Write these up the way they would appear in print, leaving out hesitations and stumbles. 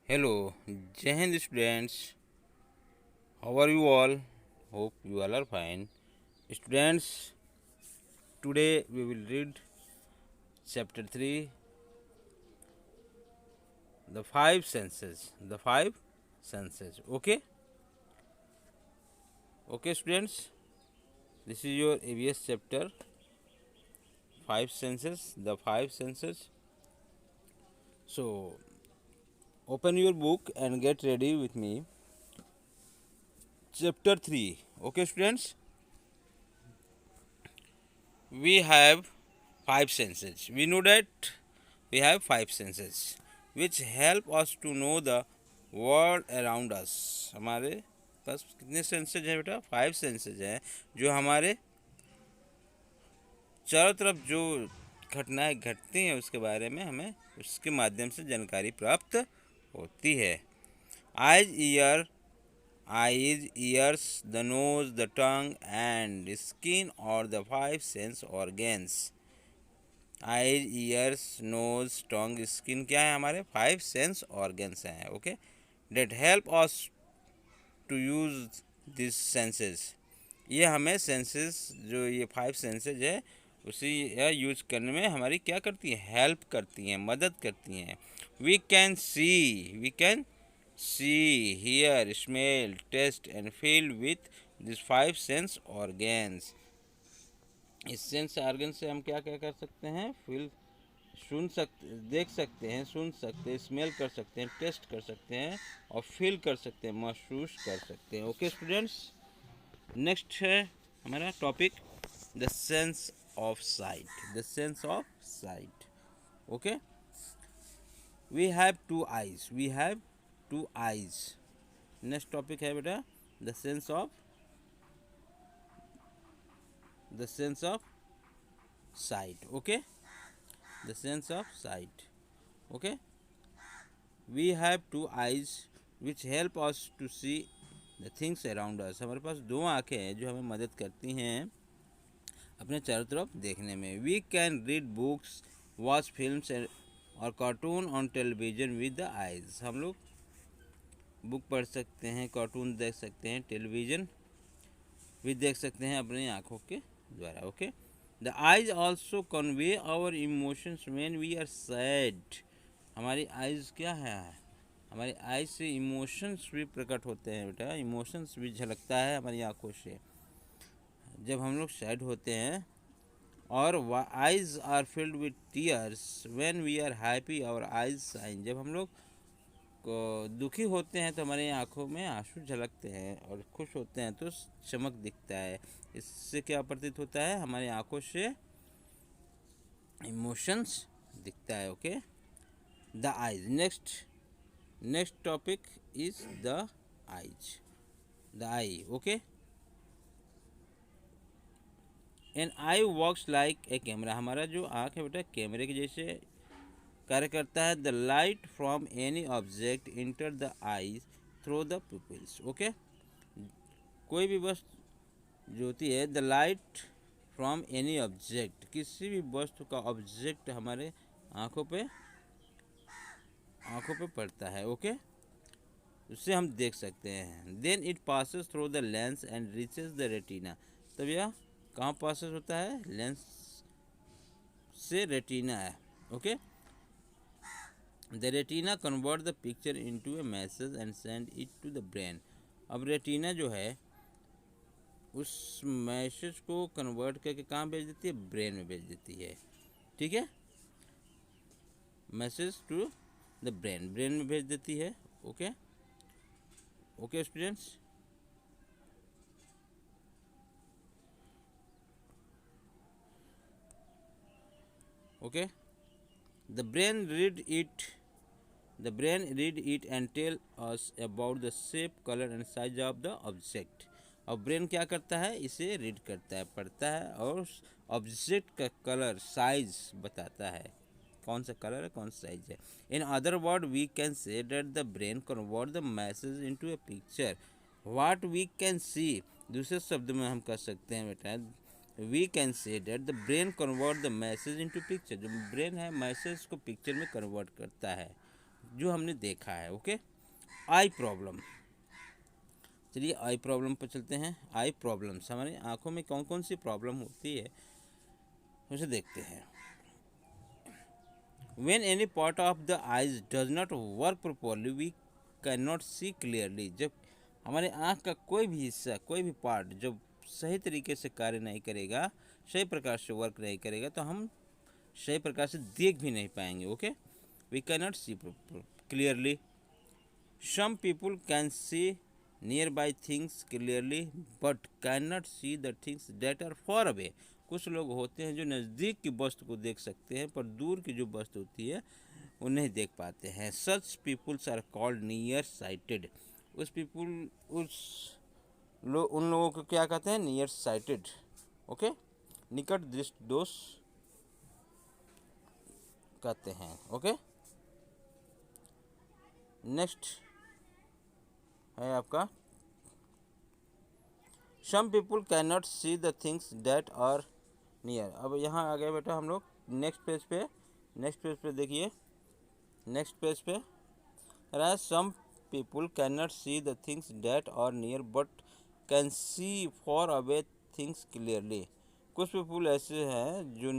Hello, Jai Hind students. How are you all? Hope you all are fine. Students, today we will read chapter 3, the five senses. The five senses. Okay? Okay, students. This is your ABS chapter, five senses. The five senses. So, open your book and get ready with me. Chapter 3. Okay, students? We have five senses. We know that we have five senses which help us to know the world around us. हमारे पास कितने senses हैं बेटा? Five senses हैं जो हमारे चारों तरफ जो घटनाएं घटती हैं उसके बारे में हमें उसके माध्यम से जानकारी प्राप्त होती है. Eyes, ears, the nose, the tongue and skin or the five sense organs. Eyes, ears, nose, tongue, skin क्या है? हमारे फाइव सेंस ऑर्गन्स हैं. Okay, that help us to use this senses. ये हमें सेंसेस जो ये फाइव सेंसेज है उसी यह यूज करने में हमारी क्या करती है? हेल्प करती हैं, मदद करती हैं. We can see, hear, smell, taste and feel with this five sense organs. इस सेंस ऑर्गन से हम क्या क्या कर सकते हैं? फील, देख सकते हैं, सुन सकते हैं, स्मेल कर सकते हैं, टेस्ट कर सकते हैं और फील कर सकते हैं, महसूस कर सकते हैं. ओके स्टूडेंट्स, नेक्स्ट है हमारा topic the sense of sight. The sense of sight. Okay, we have two eyes. Next topic है बेटा the sense of sight. Okay, the sense of sight. Okay, we have two eyes which help us to see the things around us. हमारे पास दो आँखें हैं जो हमें मदद करती हैं अपने चारों तरफ देखने में. we can read books, watch films और cartoon on television with the eyes. हम लोग बुक पढ़ सकते हैं, कार्टून देख सकते हैं, टेलीविजन भी देख सकते हैं अपनी आँखों के द्वारा. Okay, the eyes also convey our emotions when we are sad. हमारी आइज क्या है? हमारी आइज से इमोशंस भी प्रकट होते हैं बेटा. इमोशंस भी झलकता है हमारी आँखों से जब हम लोग सैड होते हैं. और eyes are filled with tears when we are happy. Our eyes shine. जब हम लोग को दुखी होते हैं तो हमारी आँखों में आंसू झलकते हैं और खुश होते हैं तो चमक दिखता है. इससे क्या प्रतीत होता है? हमारी आंखों से इमोशंस दिखता है. Okay, the eyes. Next topic is the eyes. The eye. Okay, an eye works like a camera. हमारा जो आँख है बेटा कैमरे के जैसे कार्य करता है. The light from any object enter the eyes through the pupils. Okay, कोई भी वस्तु जो होती है, the light from any object, किसी भी वस्तु का ऑब्जेक्ट हमारे आँखों पे पड़ता है. ओके, उससे हम देख सकते हैं. Then it passes through the lens and reaches the retina. तब यह कहाँ पासेस होता है? लेंस से रेटिना है. Okay, the retina convert the picture into a message and send it to the brain. अब रेटिना जो है उस मैसेज को कन्वर्ट करके कहाँ भेज देती है? ब्रेन में भेज देती है. ठीक है, मैसेज टू द ब्रेन में भेज देती है. Okay, okay students. Okay, the brain read it and tell us about the shape, colour and size of the object. और ब्रेन क्या करता है? इसे रीड करता है, पढ़ता है और ऑब्जेक्ट का कलर, साइज बताता है, कौन सा कलर है, कौन सा साइज है. In other word we can say that the brain convert the message into a picture what we can see. दूसरे शब्द में हम कह सकते हैं बेटा, we can say that the brain convert the message into picture. जो ब्रेन है मैसेज को पिक्चर में कन्वर्ट करता है. जो हमने देखा है। Okay, eye problem. चलिए आई प्रॉब्लम पर चलते हैं। आई प्रॉब्लम्स, हमारी आँखों में कौन कौन सी प्रॉब्लम होती है उसे देखते हैं। When any part of the eyes does not work properly, we cannot see clearly। जब हमारे आँख का कोई भी हिस्सा, कोई भी पार्ट जब सही तरीके से कार्य नहीं करेगा, सही प्रकार से वर्क नहीं करेगा, तो हम सही प्रकार से देख भी नहीं पाएंगे। Okay, we cannot see clearly. Some people can see near by things clearly but can not see the things that are far away. कुछ लोग होते हैं जो नज़दीक की वस्तु को देख सकते हैं, पर दूर की जो वस्तु होती है वो नहीं देख पाते हैं। Such peoples are called near sighted. उन लोगों को क्या कहते हैं? Near cited. ओके, निकट दृष्टि दोष कहते हैं। ओके, नेक्स्ट है आपका some people can not see the things that are near. अब यहाँ आ गए बेटा हम लोग नेक्स्ट पेज पे देखिए। नेक्स्ट पेज पे some people can not see the things that are near but can see far away things clearly. कुछ पीपुल ऐसे हैं जो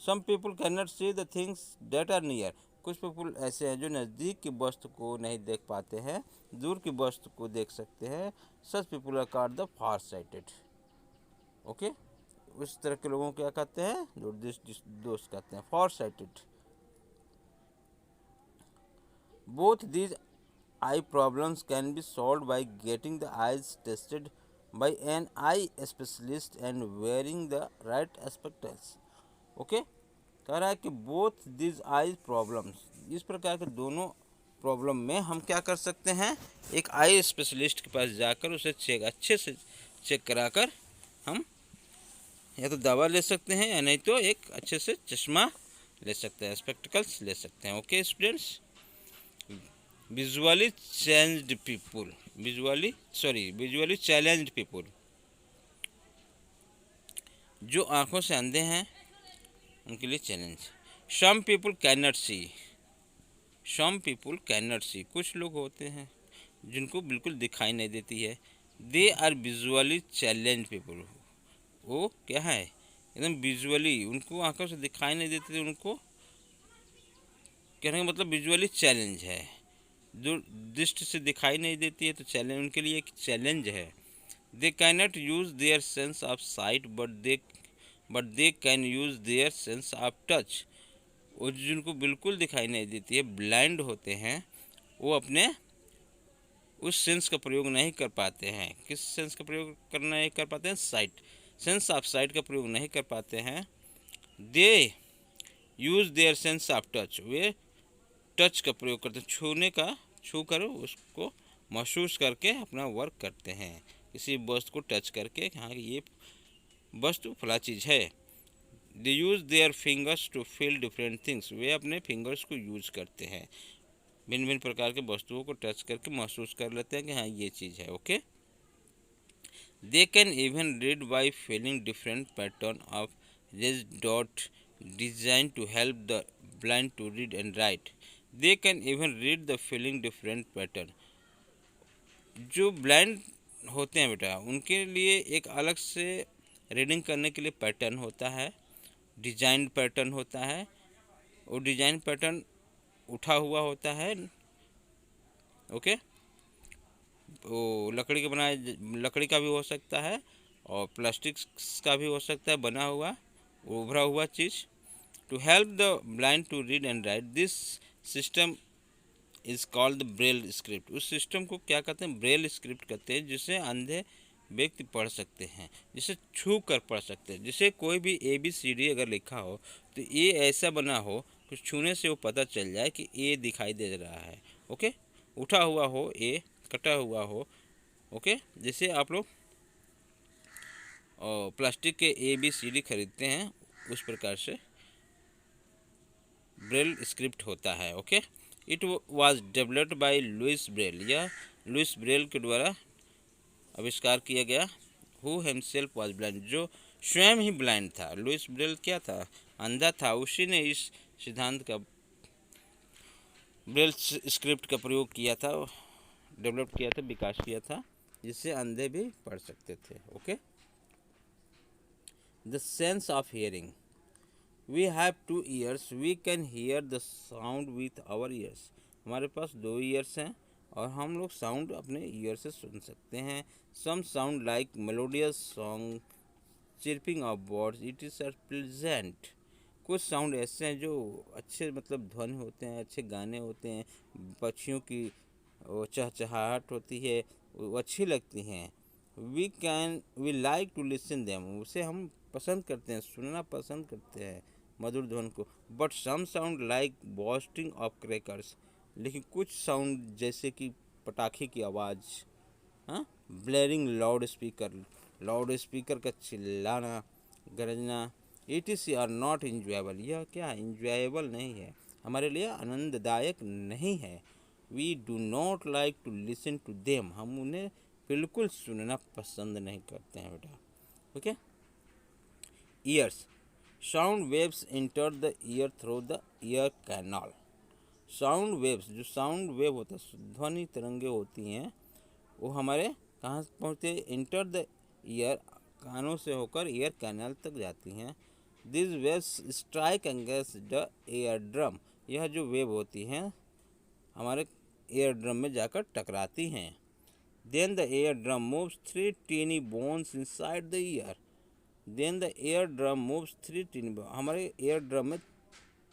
some people can not see the things that are near. कुछ people ऐसे हैं जो नज़दीक की वस्तु को नहीं देख पाते हैं, दूर की वस्तु को देख सकते हैं। Such people are called the far sighted. Okay, उस तरह के लोगों को क्या कहते हैं? दूरदृष्टि दोष कहते हैं, far sighted. Both these eye problems can be solved by getting the eyes tested by an eye specialist and wearing the right spectacles. Okay, कह रहा है कि बोथ दीज आई प्रॉब्लम्स, इस प्रकार के दोनों प्रॉब्लम में हम क्या कर सकते हैं? एक आई स्पेशलिस्ट के पास जाकर उसे अच्छे से चेक कराकर हम या तो दवा ले सकते हैं या नहीं तो एक अच्छे से चश्मा ले सकते हैं, स्पेक्टिकल्स ले सकते हैं। Okay students, visually challenged people, जो आंखों से अंधे हैं उनके लिए challenge. Some people can not see. कुछ लोग होते हैं जिनको बिल्कुल दिखाई नहीं देती है। They are visually challenge people. वो क्या है? एकदम विजुअली, उनको आंखों से दिखाई नहीं देती, उनको कहने का मतलब विजुअली चैलेंज है। जो दृष्टि से दिखाई नहीं देती है तो चैलेंज उनके लिए एक चैलेंज है। They can not use their sense of site but they can use their sense of touch. वो जिनको बिल्कुल दिखाई नहीं देती है, ब्लाइंड होते हैं, वो अपने उस सेंस का प्रयोग नहीं कर पाते हैं। किस सेंस का प्रयोग करना नहीं कर पाते हैं? साइट, सेंस ऑफ साइट का प्रयोग नहीं कर पाते हैं। They use their sense of touch, वे टच का प्रयोग करते हैं, छू कर उसको महसूस करके अपना वर्क करते हैं। किसी वस्तु को टच करके, हाँ ये वस्तु फला चीज़ है। They use their fingers to feel different things, वे अपने फिंगर्स को यूज करते हैं, भिन्न भिन्न प्रकार के वस्तुओं को टच करके महसूस कर लेते हैं कि हाँ ये चीज़ है। Okay, they can even read by feeling different pattern of raised dot design to help the blind to read and write. They can even read the feeling different pattern. जो ब्लाइंड होते हैं बेटा, उनके लिए एक अलग से रीडिंग करने के लिए पैटर्न होता है, डिजाइन पैटर्न होता है। वो डिजाइन पैटर्न उठा हुआ होता है। ओके, वो लकड़ी का भी हो सकता है और प्लास्टिक का भी हो सकता है, बना हुआ उभरा हुआ चीज़। To help the blind to read and write, this system is called the Braille script. उस सिस्टम को क्या कहते हैं? ब्रेल स्क्रिप्ट कहते हैं, जिसे अंधे व्यक्ति पढ़ सकते हैं, जिसे छू कर पढ़ सकते हैं। जिसे कोई भी ABCD अगर लिखा हो तो ये ऐसा बना हो कि छूने से वो पता चल जाए कि ए दिखाई दे रहा है। ओके, उठा हुआ हो, ए कटा हुआ हो। ओके, जैसे आप लोग प्लास्टिक के ABCD खरीदते हैं, उस प्रकार से ब्रेल स्क्रिप्ट होता है। Okay, it was developed by Louis Braille. यह लुइस ब्रेल के द्वारा आविष्कार किया गया। हु हिमसेल्फ वाज ब्लाइंड, जो स्वयं ही ब्लाइंड था। लुइस ब्रेल क्या था? अंधा था। उसी ने इस सिद्धांत का ब्रेल स्क्रिप्ट का प्रयोग किया था, डेवलप किया था, विकास किया था, जिससे अंधे भी पढ़ सकते थे। Okay. The sense of hearing, we have 2 ears, we can hear the sound with our ears. हमारे पास 2 ears हैं और हम लोग साउंड अपने ईयर से सुन सकते हैं। Some sound like melodious song, chirping of birds, it is are pleasant. कुछ साउंड ऐसे हैं जो अच्छे मतलब ध्वनि होते हैं, अच्छे गाने होते हैं, पक्षियों की वो चहचहाहट होती है, वो अच्छी लगती हैं। We like to listen them, उसे हम पसंद करते हैं, सुनना पसंद करते हैं मधुर ध्वनि को। But some sound like bursting of crackers, लेकिन कुछ साउंड जैसे कि पटाखे की आवाज़, हाँ, ब्लेरिंग लाउड स्पीकर का चिल्लाना, गरजना, it is are not enjoyable, यह क्या इंजॉयबल नहीं है, हमारे लिए आनंददायक नहीं है। We do not like to listen to them, हम उन्हें बिल्कुल सुनना पसंद नहीं करते हैं बेटा। Okay. Ears, sound waves enter the ear through the ear canal. Sound waves, जो साउंड वेव होता है, ध्वनि तरंगे होती हैं, वो हमारे कहाँ पहुँचते हैं? इंटर द ईयर, कानों से होकर ईयर कैनाल तक जाती हैं। This waves strike against the ear drum, यह जो वेव होती हैं हमारे एयर ड्रम में जाकर टकराती हैं। Then the ear drum moves 3 tiny bones inside the ear, then the ear drum moves 3 tiny, हमारे एयर ड्रम में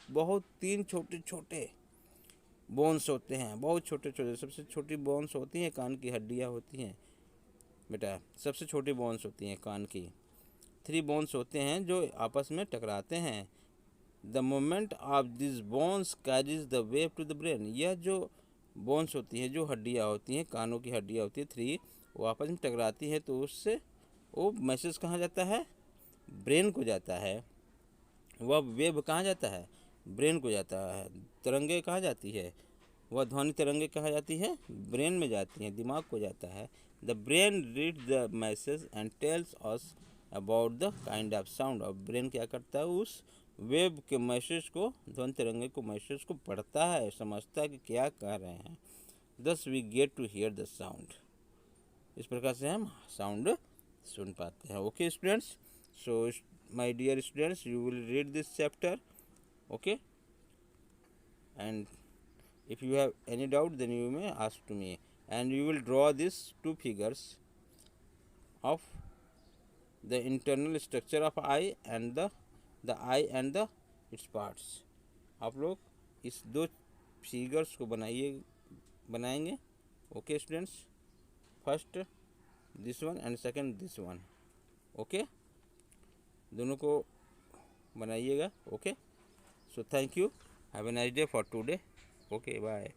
बहुत 3 छोटे छोटे बोन्स होते हैं, बहुत छोटे छोटे। सबसे छोटी बोन्स होती हैं कान की हड्डियाँ होती हैं बेटा, सबसे छोटी बोन्स होती हैं कान की। 3 बोन्स होते हैं जो आपस में टकराते हैं। The moment of this bones carries the wave to the brain, यह जो बोन्स होती हैं, जो हड्डियाँ होती हैं, कानों की हड्डियाँ होती हैं 3, वो आपस में टकराती हैं, तो उससे वो मैसेज कहाँ जाता है? ब्रेन को जाता है। वह वेव कहाँ जाता है? ब्रेन को जाता है। तरंगे कहाँ जाती है? वह ध्वनि तरंगे कहाँ जाती है? ब्रेन में जाती हैं, दिमाग को जाता है। The brain read the message and tells us about the kind of sound, और ब्रेन क्या करता है? उस वेव के मैसेज को, ध्वनि तरंगे को, मैसेज को पढ़ता है, समझता है कि क्या कह रहे हैं। Thus we get to hear the sound, इस प्रकार से हम साउंड सुन पाते हैं। Okay students, so my dear students, you will read this chapter, okay, and if you have any doubt then you may ask to me, and you will draw these 2 figures of the internal structure of eye and the eye and the its parts। आप लोग इस 2 figures को बनाएंगे। Okay students, first this one and second this one. Okay, दोनों को बनाइएगा। Okay, so thank you, have a nice day for today। Okay, bye।